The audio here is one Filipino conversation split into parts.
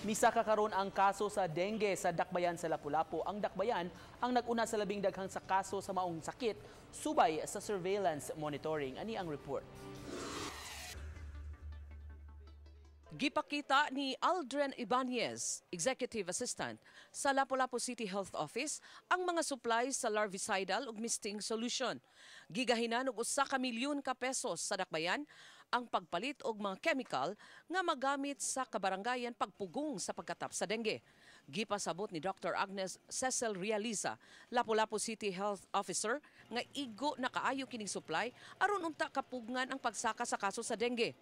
Misa ka karon ang kaso sa dengue sa Dakbayan sa Lapu-Lapu. Ang Dakbayan ang nag-una sa labing daghang sa kaso sa maong sakit subay sa surveillance monitoring. Ani ang report. Gipakita ni Aldrin Ibanez, Executive Assistant sa Lapu-Lapu City Health Office, ang mga supplies sa larvicidal ug misting solution. Gigahinan og 1 milyon ka pesos sa Dakbayan ang pagpalit og mga chemical nga magamit sa kabarangayan pagpugong sa pagkatap sa dengue. Gipasabot ni Dr. Agnes Cecil Realiza, Lapu-Lapu City Health Officer, nga igo na kaayo kining supply aron unta kapugngan ang pagsaka sa kaso sa dengue.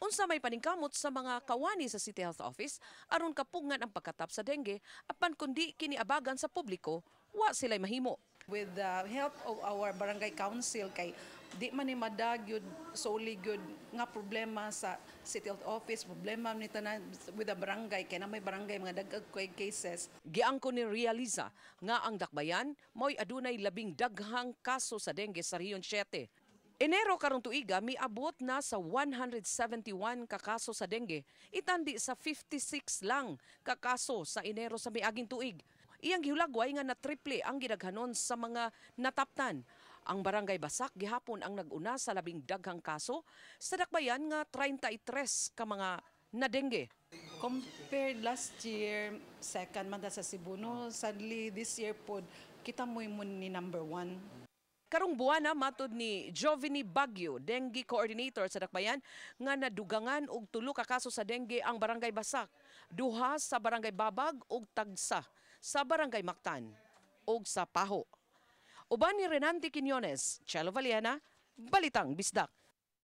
Unsa may paningkamot sa mga kawani sa City Health Office aron kapugngan ang pagkatap sa dengue apan kundi kini abagan sa publiko, wa sila'y mahimo. With the help of our barangay council kay di man ni madag yun solely good nga problema sa City Health Office, problema ni tanan with the barangay kay na may barangay mga dagdag cases. Giangko ni Realiza nga ang Dakbayan mo'y adunay labing daghang kaso sa dengue sa Rehiyon 7. Enero karong tuiga miabot na sa 171 ka kaso sa dengue, itandi sa 56 lang ka kaso sa Enero sa miaging tuig. Iyang gihulagway nga na triple ang gidaghanon sa mga nataptan. Ang Barangay Basak gihapon ang nag-una sa labing daghang kaso, sa Dakbayan nga 33 ka mga na dengue. Compared last year, second man sa Cebu, no? Sadly this year pod kita mo ni number 1. Karong buwana matod ni Jovini Baguio, dengue coordinator sa Dakbayan, nga nadugangan og 3 ka kaso sa dengue ang Barangay Basak, 2 sa Barangay Babag ug tagsa sa Barangay Mactan ug sa Paho. Uban ni Renante Quiñones, Chelo Valiana, Balitang Bisdak.